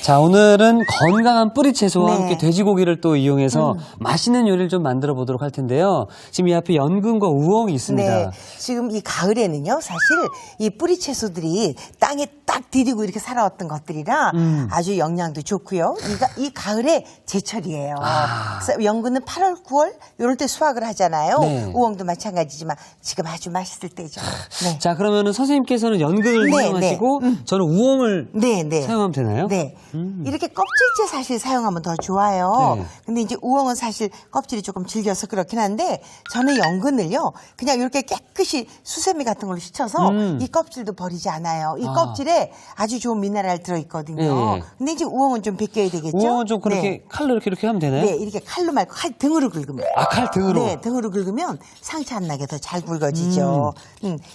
자, 오늘은 건강한 뿌리채소와 네. 함께 돼지고기를 또 이용해서 맛있는 요리를 좀 만들어 보도록 할 텐데요. 지금 이 앞에 연근과 우엉이 있습니다. 네, 지금 이 가을에는요, 사실 이 뿌리 채소들이 땅에 딱 디디고 이렇게 살아왔던 것들이라 아주 영양도 좋고요. 이 가을에 제철이에요. 그래서 연근은 8월, 9월 이럴 때 수확을 하잖아요. 네. 우엉도 마찬가지지만 지금 아주 맛있을 때죠. 네. 자, 그러면은 선생님께서는 연근을 네, 사용하시고 저는 우엉을 네, 네. 사용하면 되나요? 네. 이렇게 껍질째 사실 사용하면 더 좋아요. 네. 근데 이제 우엉은 사실 껍질이 조금 질겨서 그렇긴 한데 저는 연근을요, 그냥 이렇게 깨끗이 수세미 같은 걸로 씻어서 이 껍질도 버리지 않아요. 이 껍질에 아주 좋은 미네랄 들어있거든요. 네. 근데 이제 우엉은 좀 벗겨야 되겠죠? 우엉은 좀 그렇게 네. 칼로 이렇게 하면 되나요? 네, 이렇게 칼로 말고 칼 등으로 긁으면. 아, 칼 등으로? 네, 등으로 긁으면 상처 안 나게 더 잘 굵어지죠.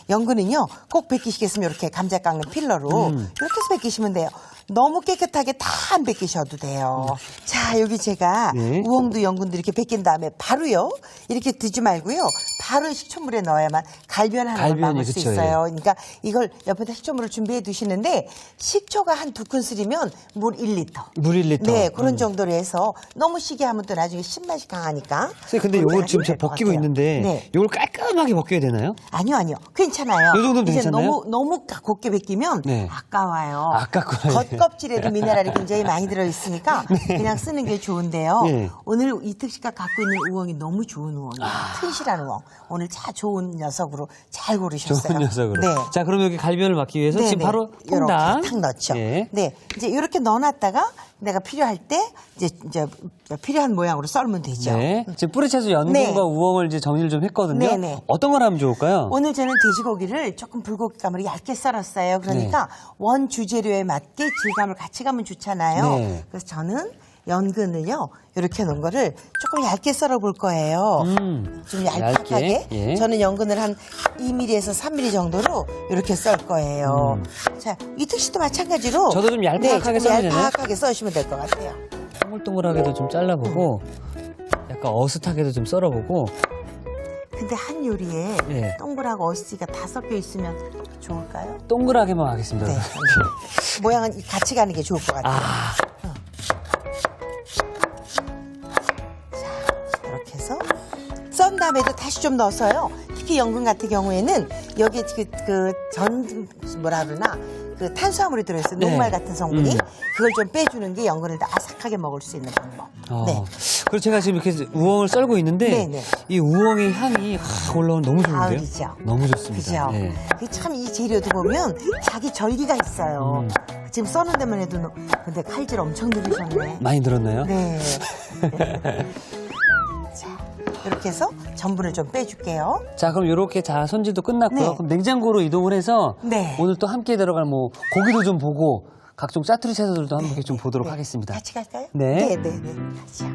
연근은요, 꼭 벗기시겠으면 이렇게 감자 깎는 필러로 이렇게 해서 벗기시면 돼요. 너무 깨끗하게 다 안 벗기셔도 돼요. 자, 여기 제가 네. 우엉도 연근도 이렇게 벗긴 다음에 바로요, 이렇게 두지 말고요, 바로 식초물에 넣어야만 갈변 하는 걸 갈변이, 막을 수 그쵸, 있어요. 그러니까 이걸 옆에다 식초물을 준비해 두시는데 식초가 한 2큰술이면 물 1리터. 물 1리터. 네, 그런 정도로 해서 너무 시게 하면 또 나중에 신맛이 강하니까. 선생님, 근데 요거 지금 제가 될것 벗기고 같아요. 있는데 네. 요걸 깔끔하게 벗겨야 되나요? 아니요. 괜찮아요. 요 정도면 이제 괜찮나요? 너무 곱게 벗기면 네. 아까워요. 아깝구나. 겉껍질에도 미네랄이 굉장히 많이 들어있으니까 그냥 쓰는 게 좋은데요. 네. 오늘 이특 씨가 갖고 있는 우엉이 너무 좋은 우엉이에요. 튼실한 우엉. 오늘 좋은 녀석으로 잘 고르셨어요. 좋은 녀석으로. 네. 자, 그럼 여기 갈변을 막기 위해서 지금 네네. 바로 이렇게 통당. 탁 넣죠. 예. 네, 이제 이렇게 넣어놨다가 내가 필요할 때 이제 필요한 모양으로 썰면 되죠. 네. 지금 뿌리채소 연근과 네. 우엉을 이제 정리를 좀 했거든요. 네네. 어떤 걸 하면 좋을까요? 오늘 저는 돼지고기를 조금 불고기감으로 얇게 썰었어요. 그러니까 원 주재료에 맞게 질감을 같이 가면 좋잖아요. 네. 그래서 저는 연근을요, 이렇게 놓은 거를 조금 얇게 썰어 볼 거예요. 좀 얄팍하게. 얇게, 예. 저는 연근을 한 2mm에서 3mm 정도로 이렇게 썰 거예요. 자, 이특 씨도 마찬가지로. 저도 좀 얄팍하게 네, 썰면 되나요? 얄팍하게 써주시면 될 것 같아요. 동글동글하게도 좀 잘라보고 약간 어슷하게도 좀 썰어보고. 근데 한 요리에 예. 동글하고 어슷이가 다 섞여 있으면 좋을까요? 동그랗게만 하겠습니다. 네. 모양은 같이 가는 게 좋을 것 같아요. 아, 이렇게 해서 썬 다음에도 다시 좀 넣어서요. 특히 연근 같은 경우에는 여기에 뭐라 그러나 그 탄수화물이 들어있어요. 네. 녹말 같은 성분이. 그걸 좀 빼주는 게 연근을 더 아삭하게 먹을 수 있는 방법. 네. 그리고 제가 지금 이렇게 우엉을 썰고 있는데 네네. 이 우엉의 향이 확 올라오면 너무 좋은데요? 가을이죠. 너무 좋습니다. 그죠? 네. 참 이 재료도 보면 자기 절기가 있어요. 지금 써는 데만 해도 근데 칼질 엄청 들으셨네. 많이 들었나요? 네. 자, 이렇게 해서 전분을 좀 빼줄게요. 자, 그럼 이렇게 자 손질도 끝났고요. 네. 그럼 냉장고로 이동을 해서 네. 오늘 또 함께 들어갈 뭐 고기도 좀 보고 각종 짜투리 채소들도 함께 좀 보도록 네. 하겠습니다. 같이 갈까요? 네. 네. 같이요.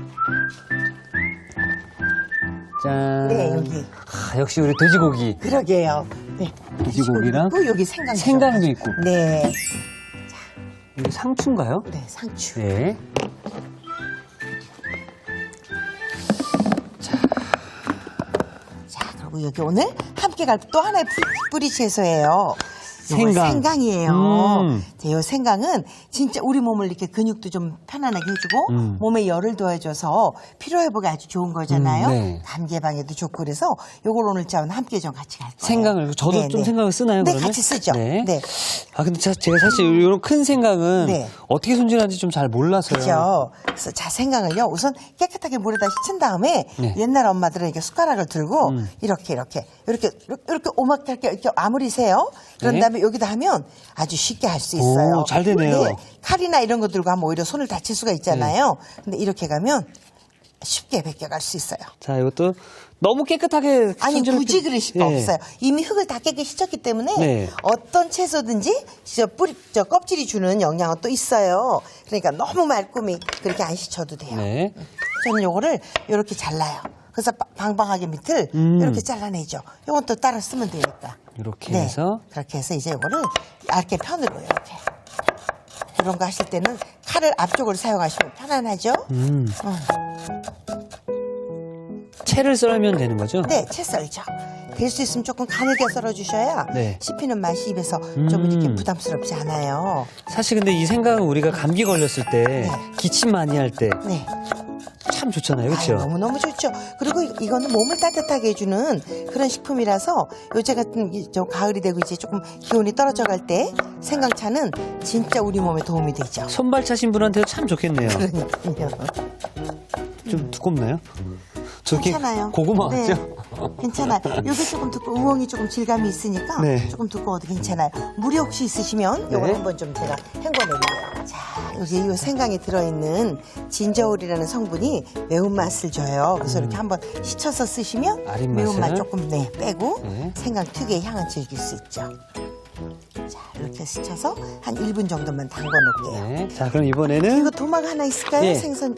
짠. 네, 여기. 아, 역시 우리 돼지고기. 그러게요. 네. 돼지고기랑 있고 여기 생강. 생강도 있고. 네. 이게 상추인가요? 네, 상추. 네. 자, 그리고 여기 오늘 함께 갈 또 하나의 뿌리 채소예요. 요거 생강. 생강이에요. 음. 자, 요 생강은 진짜 우리 몸을 이렇게 근육도 좀 편안하게 해주고 몸에 열을 도와줘서 피로 회복에 아주 좋은 거잖아요. 네. 감 개방에도 좋고 그래서 요걸 오늘 자 함께 좀 같이 갈 거예요. 생강을 저도 네, 좀 네. 생강을 쓰나요? 네, 그러면? 같이 쓰죠. 네. 네. 아, 근데 제가 사실 이런 큰 생강은 네. 어떻게 손질하는지 좀 잘 몰라서요. 그죠. 그래서 자, 생강을요, 우선 깨끗하게 물에다 씻은 다음에 네. 옛날 엄마들은 이렇게 숟가락을 들고 이렇게 오목하게 이렇게 아무리세요. 그런 네. 다음에 여기다 하면 아주 쉽게 할 수 있어요. 오, 잘 되네요. 네, 칼이나 이런 거 들고 하면 오히려 손을 다칠 수가 있잖아요. 근데 이렇게 가면 쉽게 벗겨갈 수 있어요. 자, 이것도 너무 깨끗하게 아니 손질할 굳이 필요- 그럴 필요 예. 없어요. 이미 흙을 다 깨끗이 씻었기 때문에 네. 어떤 채소든지 저 껍질이 주는 영양은 또 있어요. 그러니까 너무 말끔히 그렇게 안 씻어도 돼요. 네. 저는 요거를 이렇게 잘라요. 그래서 방방하게 밑을 이렇게 잘라내죠. 요건 또 따로 쓰면 되니까. 이렇게 해서 그렇게 해서 이제 요거를 얇게 편으로 이렇게. 이런 거 하실 때는 칼을 앞쪽으로 사용하시면 편안하죠? 채를 썰면 되는 거죠? 네, 채 썰죠. 될 수 있으면 조금 가늘게 썰어주셔야 네. 씹히는 맛이 입에서 좀 이렇게 부담스럽지 않아요. 사실 근데 이 생강은 우리가 감기 걸렸을 때 기침 많이 할 때 참 네. 좋잖아요. 그렇죠? 너무너무 좋죠. 그리고 이거는 몸을 따뜻하게 해주는 그런 식품이라서 요새 같은 저 가을이 되고 이제 조금 기온이 떨어져 갈 때 생강차는 진짜 우리 몸에 도움이 되죠. 손발 차신 분한테도 참 좋겠네요. 그러니까요. 좀 두껍나요? 저렇게 괜찮아요. 고구마 네. 같죠? 괜찮아요. 요게 조금 두꺼, 우엉이 조금 질감이 있으니까 네. 조금 두꺼워도 괜찮아요. 물이 혹시 있으시면 요거 네. 한번 좀 제가 헹궈내릴게요. 자, 여기 이 생강에 들어있는 진저울이라는 성분이 매운맛을 줘요. 그래서 이렇게 한번 씻어서 쓰시면 아린 매운맛 맛을. 조금 빼고 네. 생강 특유의 향을 즐길 수 있죠. 자, 이렇게 스쳐서 한 1분 정도만 담궈 놓을게요. 네. 자, 그럼 이번에는 이거 도마가 하나 있을까요? 네. 생선,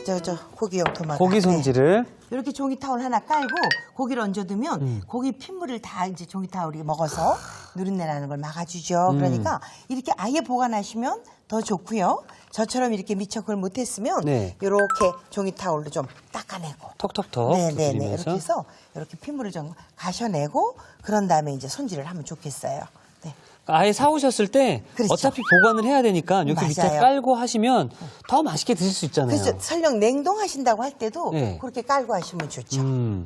고기용 도마가. 고기 손질을 이렇게 종이 타올 하나 깔고 고기를 얹어두면 고기 핏물을 다 이제 종이 타올이 먹어서 누린내 나는 걸 막아주죠. 그러니까 이렇게 아예 보관하시면 더 좋고요. 저처럼 이렇게 미처 그걸 못했으면 네. 이렇게 종이 타올로 좀 닦아내고. 톡톡톡 네네네. 두드리면서. 이렇게 해서 이렇게 핏물을 좀 가셔내고 그런 다음에 이제 손질을 하면 좋겠어요. 네. 아예 사오셨을 때 그렇죠. 어차피 보관을 해야 되니까 이렇게 밑에 맞아요. 깔고 하시면 더 맛있게 드실 수 있잖아요. 그래서 설령 냉동하신다고 할 때도 네. 그렇게 깔고 하시면 좋죠. 네.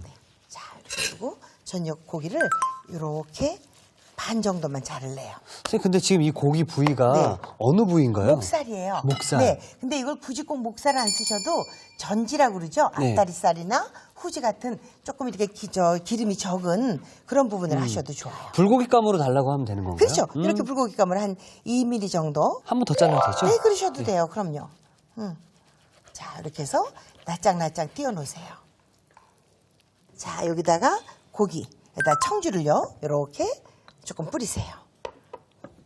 자, 이렇게 하고 전역 고기를 이렇게 반 정도만 자를래요. 선생님, 근데 지금 이 고기 부위가 네. 어느 부위인가요? 목살이에요. 목살. 네. 근데 이걸 굳이 꼭 목살 안 쓰셔도 전지라고 그러죠. 네. 앞다리살이나 후지 같은 조금 이렇게 기름이 적은 그런 부분을 하셔도 좋아요. 불고기감으로 달라고 하면 되는 건가요? 그렇죠. 이렇게 불고기감을 한 2mm 정도. 한 번 더 잘라도 되죠? 네, 그러셔도 돼요. 그럼요. 자, 이렇게 해서 납작납작 띄워 놓으세요. 자, 여기다가 고기에다 청주를요. 이렇게 조금 뿌리세요.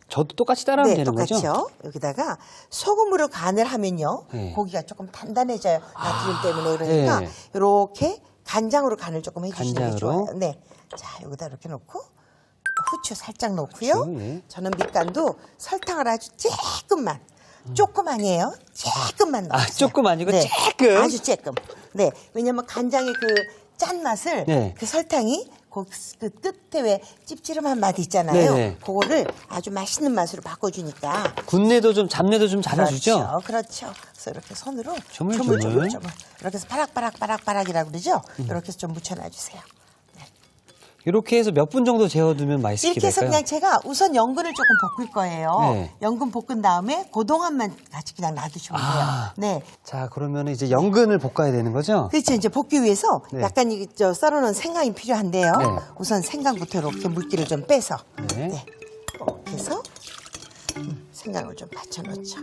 저도 똑같이 따라하면 네, 되는 거죠? 똑같죠. 여기다가 소금으로 간을 하면요. 네. 고기가 조금 단단해져요. 나트륨 때문에 그러니까 네. 이렇게 간장으로 간을 조금 해주시는 게 간장으로? 좋아요. 네. 자, 여기다 이렇게 놓고 후추 살짝 넣고요. 후추, 네. 저는 밑간도 설탕을 아주 조금만, 조금 아니에요. 조금만 넣어요. 조금 아니고 조금? 아주 조금. 네. 왜냐면 간장의 그 짠맛을 네. 그 설탕이 그 끝에 왜 찝찝한 맛 있잖아요. 네네. 그거를 아주 맛있는 맛으로 바꿔주니까. 군내도 좀 잡내도 좀 잡아주죠? 그렇죠. 그렇죠. 그래서 이렇게 손으로 조물조물. 이렇게 해서 바락바락바락바락이라고 그러죠. 이렇게 해서 좀 묻혀놔주세요. 이렇게 해서 몇 분 정도 재워두면 맛있게 이렇게 해서 될까요? 그냥 제가 우선 연근을 조금 볶을 거예요. 네. 연근 볶은 다음에 고동안만 같이 그냥 놔두시면 돼요. 아. 네. 자, 그러면 이제 연근을 볶아야 되는 거죠? 그렇죠. 이제 볶기 위해서 네. 약간 썰어놓은 생강이 필요한데요. 네. 우선 생강부터 이렇게 물기를 좀 빼서. 네. 네. 이렇게 해서 생강을 좀 받쳐놓죠.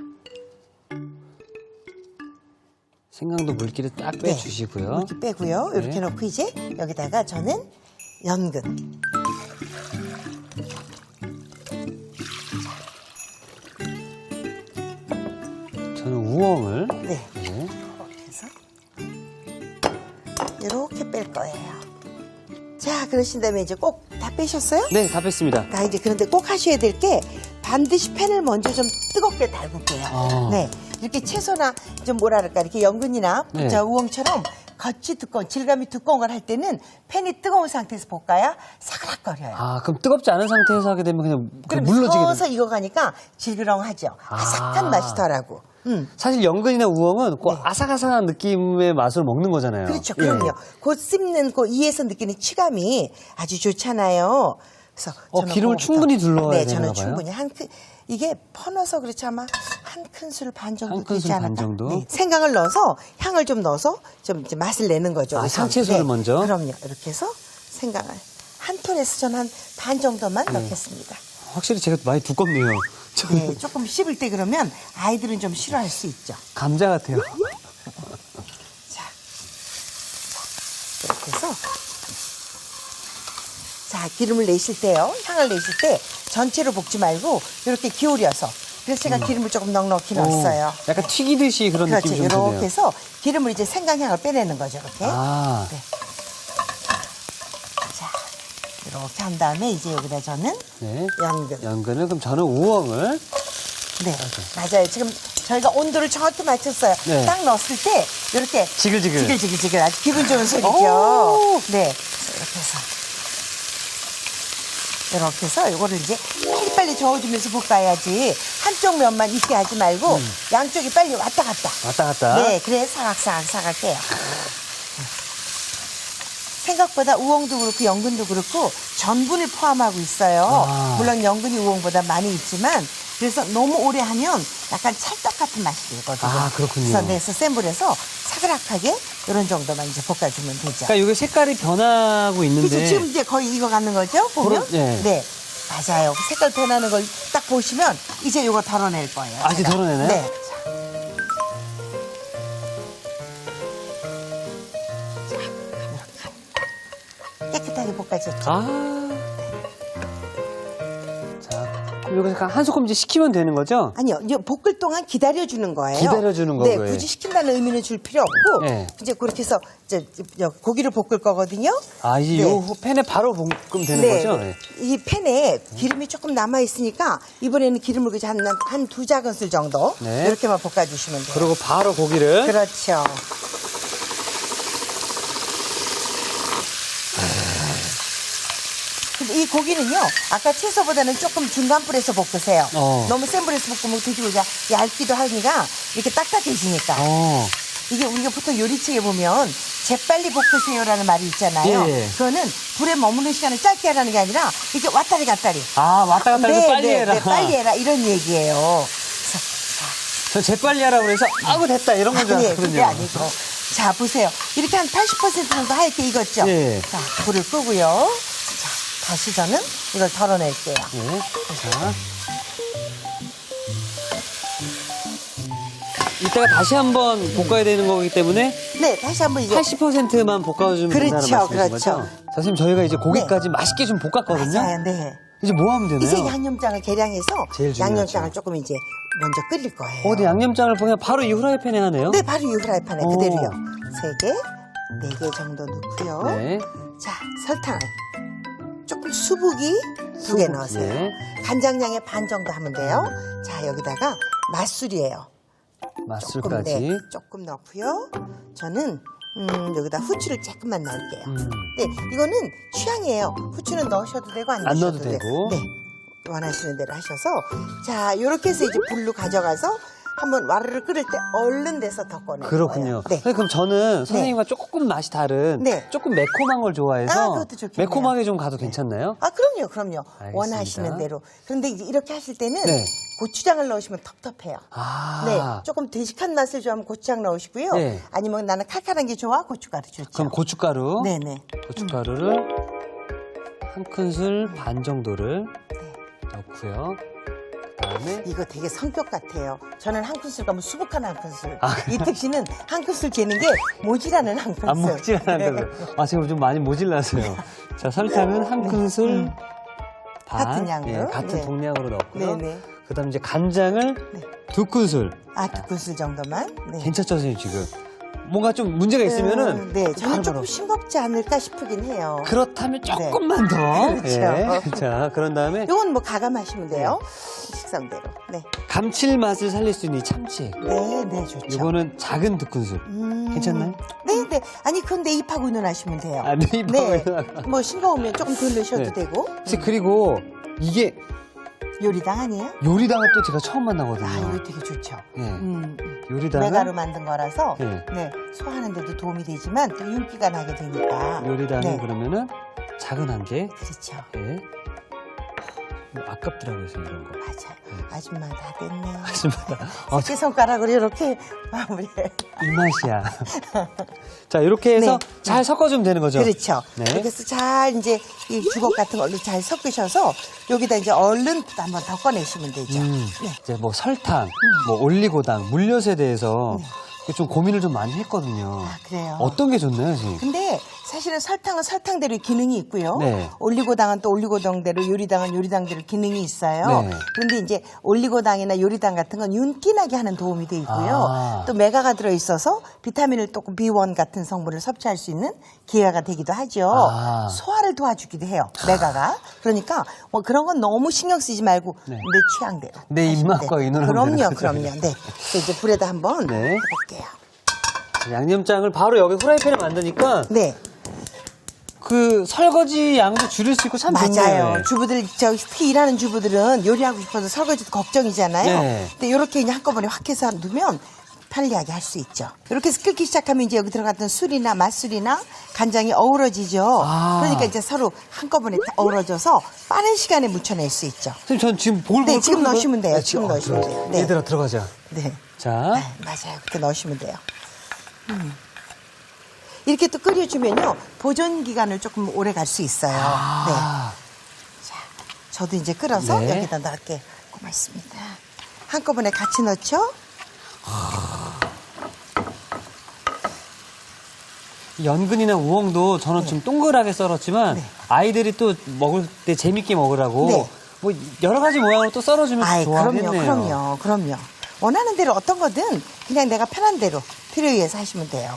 생강도 물기를 딱 빼주시고요. 네. 물기 빼고요. 이렇게 네. 놓고 이제 여기다가 저는 연근. 저는 우엉을. 네. 네. 이렇게 해서 이렇게 뺄 거예요. 자, 그러신 다음에 이제 꼭 다 빼셨어요? 네, 다 뺐습니다. 자, 이제 그런데 꼭 하셔야 될 게 반드시 팬을 먼저 좀 뜨겁게 달굴게요. 아. 네. 이렇게 채소나 좀 뭐랄까 이렇게 연근이나 네. 자, 우엉처럼 겉이 두꺼운 질감이 두꺼운 걸 할 때는 팬이 뜨거운 상태에서 볶아야 사그락거려요. 아, 그럼 뜨겁지 않은 상태에서 하게 되면 그냥 그럼 물러지게 서서 돼요. 익어가니까 질그렁하죠. 아삭한 맛이 덜하고. 사실 연근이나 우엉은 그 아삭아삭한 느낌의 맛으로 먹는 거잖아요. 그렇죠. 예. 그럼요. 곧 씹는 그 이에서 느끼는 치감이 아주 좋잖아요. 그래서 저는 기름을 그거부터- 충분히 둘러야 네, 되나 저는 봐요. 충분히 충분히 이게 퍼넣어서 그렇지 아마 한 큰술 반 정도 한 큰술 되지 않을까? 반 정도? 네. 생강을 넣어서 향을 좀 넣어서 좀 이제 맛을 내는 거죠. 아, 우선. 상채소를 먼저? 그럼요. 이렇게 해서 생강을 한 톤에서 저는 한 반 정도만 네. 넣겠습니다. 확실히 제가 많이 두껍네요. 네, 조금 씹을 때 그러면 아이들은 좀 싫어할 수 있죠. 감자 같아요. 자, 이렇게 해서 자, 기름을 내실 때요. 향을 내실 때 전체로 볶지 말고 이렇게 기울여서. 그래서 제가 기름을 조금 넉넉히 넣었어요. 약간 튀기듯이 그런 그렇죠. 느낌이 좀 드네요. 이렇게 해서 기름을 이제 생강향을 빼내는 거죠. 이렇게. 아, 네. 자, 이렇게 한 다음에 이제 여기다 저는 네. 연근. 연근을 그럼 저는 우엉을 네, 맞아요. 지금 저희가 온도를 정확히 맞췄어요. 네. 딱 넣었을 때 이렇게 지글지글. 지글지글 아주 기분 좋은 소리죠. 오. 네, 이렇게 해서 이렇게 해서 이거를 이제 빨리빨리 저어주면서 볶아야지 한쪽 면만 익게 하지 말고 양쪽이 빨리 왔다 갔다. 왔다 갔다. 네, 그래 사각사각해요. 생각보다 우엉도 그렇고 연근도 그렇고 전분을 포함하고 있어요. 아. 물론 연근이 우엉보다 많이 있지만 그래서 너무 오래 하면 약간 찰떡 같은 맛이 들거든요. 아, 그렇군요. 그래서 센 불에서 사그락하게 이런 정도만 이제 볶아주면 되죠. 그러니까 이게 색깔이 변하고 있는데. 그렇죠. 지금 이제 거의 익어가는 거죠? 보면? 네. 네. 맞아요. 색깔 변하는 걸 딱 보시면 이제 이거 덜어낼 거예요. 아, 이제 제가. 덜어내나요? 네. 자, 깨끗하게 볶아줬죠. 아. 자, 그럼 이거 약간 한 소금 이제 식히면 되는 거죠? 아니요, 이제 볶을 동안 기다려주는 거예요. 기다려주는 네, 거고요. 굳이 식힌다는 의미는 줄 필요 없고, 네. 이제 그렇게 해서 이제 고기를 볶을 거거든요. 아, 이제 네. 요 팬에 바로 볶으면 되는 거죠? 네. 이 팬에 기름이 조금 남아있으니까, 이번에는 기름을 그냥 한 두 작은술 정도, 네. 이렇게만 볶아주시면 돼요. 그리고 바로 고기를. 그렇죠. 근데 이 고기는요, 아까 채소보다는 조금 중간불에서 볶으세요. 너무 센 불에서 볶으면 돼지고기가 얇기도 하니까 이렇게 딱딱해지니까. 어. 이게 우리가 보통 요리책에 보면 재빨리 볶으세요라는 말이 있잖아요. 예. 그거는 불에 머무는 시간을 짧게 하라는 게 아니라 이렇게 왔다리 갔다리. 아, 왔다 갔다 해서 빨리 해라. 네, 빨리 해라 이런 얘기예요. 저 재빨리 하라고 그래서 아우 됐다 이런 건 줄 네, 알았거든요. 그게 아니고. 자, 보세요. 이렇게 한 80% 정도 하얗게 익었죠? 예. 자, 불을 끄고요. 자, 다시 저는 이걸 덜어낼게요. 네. 자. 이따가 다시 한번 볶아야 되는 거기 때문에 네, 다시 한번 이제. 80%만 볶아주면 된다는 그렇죠, 말씀이신 그렇죠. 거죠? 자, 선생님 저희가 이제 고기까지 맛있게 좀 볶았거든요. 맞아요, 네. 이제 뭐 하면 되나요? 이제 양념장을 계량해서 제일 중요하죠. 양념장을 조금 이제 먼저 끓일 거예요. 근데 양념장을 그냥 바로 이 후라이팬에 하네요? 네, 바로 이 후라이팬에 오. 그대로요. 3개, 4개 정도 넣고요. 네. 자, 설탕. 조금 수북이 2개 넣으세요. 예. 간장량의 반 정도 하면 돼요. 자, 여기다가 맛술이에요. 조금, 맛술까지. 네, 조금 넣고요. 저는 여기다 후추를 조금만 넣을게요. 네, 이거는 취향이에요. 후추는 넣으셔도 되고 안 안 넣으셔도 넣어도 되고. 되고. 네, 원하시는 대로 하셔서 자, 이렇게 해서 이제 불로 가져가서 한번 와르르 끓을 때 얼른 돼서 더 꺼내요. 그렇군요. 네. 선생님, 그럼 저는 선생님과 조금 맛이 다른 네. 조금 매콤한 걸 좋아해서 아, 그것도 좋겠네요. 매콤하게 좀 가도 괜찮나요? 아, 그럼요. 알겠습니다. 원하시는 대로. 그런데 이제 이렇게 하실 때는 네. 고추장을 넣으시면 텁텁해요. 아. 네, 조금 되직한 맛을 좋아하면 고추장 넣으시고요. 네. 아니면 나는 칼칼한 게 좋아 고춧가루 좋죠. 그럼 고춧가루. 네네. 고춧가루를 한 큰술 반 정도를 넣고요. 그다음에 이거 되게 성격 같아요. 저는 한 큰술 가면 수북한 한 큰술. 아, 이특 씨는 한 큰술 재는 게 모질하는 한 큰술. 안 먹지 않았는데. 아, 지금 좀 많이 모질라서요. 자, 설탕은 한 큰술 반. 같은 양으로. 예, 같은 네. 동량으로 넣고요. 네네. 그다음에 이제 간장을 두 큰술. 아, 두 큰술 정도만. 네. 괜찮죠, 선생님 지금? 뭔가 좀 문제가 있으면은 네, 저는 바로바로. 조금 싱겁지 않을까 싶긴 해요. 그렇다면 조금만 더. 그렇죠. 예. 자, 그런 다음에 이건 뭐 가감하시면 돼요. 식성대로. 네. 감칠맛을 살릴 수 있는 이 참치액. 네, 좋죠. 이거는 작은 두 큰술. 괜찮나요? 네. 아니, 그런데 입하고 넣으시면 돼요. 아, 네, 입하고 뭐 싱거우면 조금 더 넣으셔도 네. 되고. 혹시 그리고 이게 요리당 아니에요? 요리당은 또 제가 처음 만나거든요. 아, 이거 되게 좋죠. 예. 메가로 요리당은 만든 거라서 네. 소화하는 데도 도움이 되지만 또 윤기가 나게 되니까. 요리당은 네. 그러면은 작은 한 개. 그렇죠. 예. 아깝더라고요, 선생님, 이런 거. 맞아요. 아줌마 다 됐네. 아줌마다. 새끼손가락으로 이렇게 마무리해. 입맛이야. 자, 이렇게 해서 네. 잘 섞어주면 되는 거죠? 그렇죠. 네. 이렇게 해서 잘 이제 이 주걱 같은 걸로 잘 섞으셔서 여기다 이제 얼른 한번 더 꺼내시면 되죠. 네. 이제 뭐 설탕, 뭐 올리고당, 물엿에 대해서 좀 고민을 좀 많이 했거든요. 아, 그래요? 어떤 게 좋나요, 선생님? 근데 사실은 설탕은 설탕대로 기능이 있고요. 네. 올리고당은 또 올리고당대로, 요리당은 요리당대로 기능이 있어요. 네. 그런데 이제 올리고당이나 요리당 같은 건 윤기나게 하는 도움이 돼 있고요. 아. 또 메가가 들어있어서 비타민을 또 B1 같은 성분을 섭취할 수 있는 기회가 되기도 하죠. 아. 소화를 도와주기도 해요, 메가가. 그러니까 뭐 그런 건 너무 신경 쓰지 말고 네. 내 취향대로. 내 하시면 입맛과 돼요. 의논하면 되는 그럼요, 거죠. 그럼요. 네. 그래서 이제 불에다 한번 네. 해볼게요. 양념장을 바로 여기 후라이팬에 만드니까 네. 그 설거지 양도 줄일 수 있고 참 좋네요. 맞아요. 주부들, 특히 일하는 주부들은 요리하고 싶어서 설거지도 걱정이잖아요. 네. 근데 이렇게 그냥 한꺼번에 확 해서 두면 편리하게 할 수 있죠. 이렇게 해서 끓기 시작하면 이제 여기 들어갔던 술이나 맛술이나 간장이 어우러지죠. 그러니까 이제 서로 한꺼번에 다 어우러져서 빠른 시간에 무쳐낼 수 있죠. 선생님, 전 지금 볼볼 네, 지금 끓는 거- 넣으시면 돼요. 네, 지금 넣으시면 돼요. 네. 얘들아, 들어가자. 네. 자. 맞아요. 그렇게 넣으시면 돼요. 이렇게 또 끓여주면요. 보존 기간을 조금 오래 갈 수 있어요. 네. 아. 자, 저도 이제 끓어서 네. 여기다 넣을게. 고맙습니다. 한꺼번에 같이 넣죠? 연근이나 우엉도 저는 좀 동그랗게 썰었지만 네. 아이들이 또 먹을 때 재밌게 먹으라고 네. 뭐 여러 가지 모양으로 또 썰어주면 아이, 좋아하겠네요. 그럼요. 원하는 대로 어떤 거든 그냥 내가 편한 대로 필요에 의해서 하시면 돼요.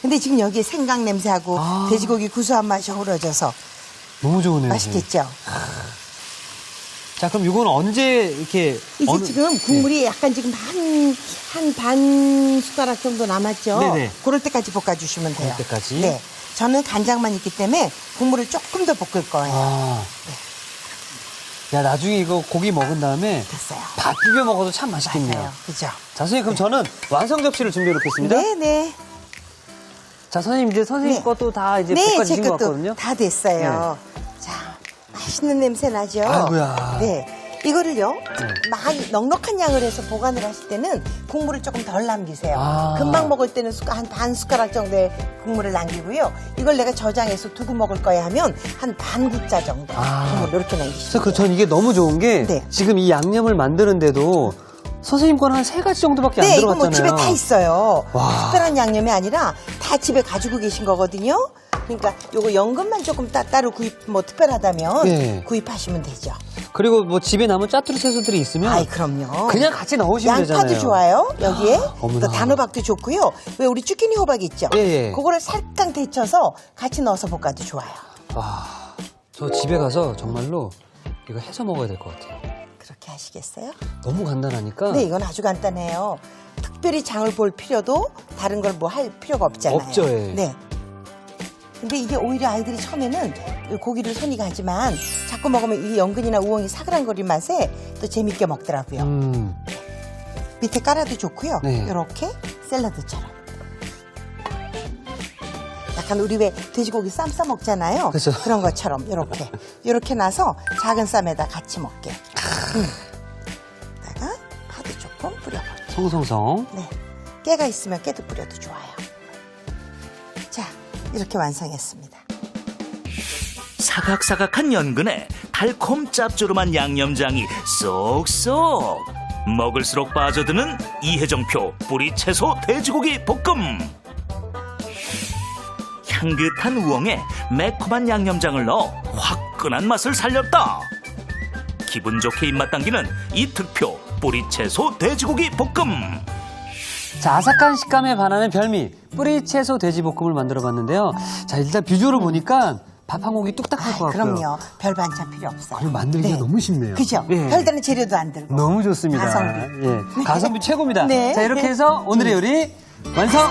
근데 지금 여기에 생강 냄새하고 아. 돼지고기 구수한 맛이 어우러져서 너무 좋으네요. 맛있겠죠? 자, 그럼 이건 언제 이렇게 이게 지금 국물이 약간 지금 한 반 숟가락 정도 남았죠? 네네. 그럴 때까지 볶아주시면 돼요. 그럴 때까지? 네. 저는 간장만 있기 때문에 국물을 조금 더 볶을 거예요. 아. 야, 나중에 이거 고기 먹은 다음에 됐어요. 밥 비벼 먹어도 참 맛있겠네요. 맞아요. 그죠? 자, 선생님, 그럼 저는 완성 접시를 준비해 놓겠습니다. 네네. 자, 선생님, 이제 선생님 네. 것도 다 이제 네, 제 볶아주신 것 것도 같거든요. 다 됐어요. 자, 맛있는 냄새 나죠? 아이고야. 네. 이거를요, 많이 넉넉한 양을 해서 보관을 하실 때는 국물을 조금 덜 남기세요. 아. 금방 먹을 때는 한 반 숟가락 정도의 국물을 남기고요. 이걸 내가 저장해서 두고 먹을 거야 하면 한 반 국자 정도 국물 이렇게 남기시면 돼요. 전 이게 너무 좋은 게 네. 지금 이 양념을 만드는데도 선생님 거는 한 3가지 정도밖에 안 네, 이거 들어갔잖아요. 뭐 집에 다 있어요. 와. 특별한 양념이 아니라 다 집에 가지고 계신 거거든요. 그러니까 요거 연근만 조금 따로 뭐 특별하다면 네. 구입하시면 되죠. 그리고 뭐 집에 남은 짜투리 채소들이 있으면 아이, 그럼요. 그냥 같이 넣으시면 양파도 되잖아요. 좋아요, 여기에. 어머나. 또 단호박도 좋고요. 왜 우리 쭈끼니 호박 있죠? 예, 예. 그거를 살짝 데쳐서 같이 넣어서 볶아도 좋아요. 와, 저 집에 가서 정말로 이거 해서 먹어야 될 것 같아요. 그렇게 하시겠어요? 너무 간단하니까. 네, 이건 아주 간단해요. 특별히 장을 볼 필요도 다른 걸 뭐 할 필요가 없잖아요. 없죠, 예. 네. 근데 이게 오히려 아이들이 처음에는 이 고기를 손이 가지만 자꾸 먹으면 이 연근이나 우엉이 사그랑거린 맛에 또 재밌게 먹더라고요. 밑에 깔아도 좋고요. 네. 이렇게 샐러드처럼. 약간 우리 왜 돼지고기 쌈 싸 먹잖아요. 그렇죠. 그런 것처럼 이렇게 놔서 작은 쌈에다 같이 먹게. 다가 파도 조금 뿌려볼게요. 성성성. 네. 깨가 있으면 깨도 뿌려도 좋아요. 자, 이렇게 완성했습니다. 사각사각한 연근에 달콤 짭조름한 양념장이 쏙쏙 먹을수록 빠져드는 이혜정표 뿌리채소 돼지고기 볶음. 향긋한 우엉에 매콤한 양념장을 넣어 화끈한 맛을 살렸다. 기분 좋게 입맛 당기는 이특표 뿌리채소 돼지고기 볶음. 자, 아삭한 식감에 반하는 별미 뿌리채소 돼지볶음을 만들어봤는데요. 자, 일단 비주얼을 보니까 밥 한 공기 뚝딱 할 것 같고요. 그럼요. 별 반찬 필요 없어요. 그리고 만들기가 너무 쉽네요. 그죠? 예. 별다른 재료도 안 들고. 너무 좋습니다. 가성비. 예, 가성비 최고입니다. 네. 자, 이렇게 해서 오늘의 요리 완성!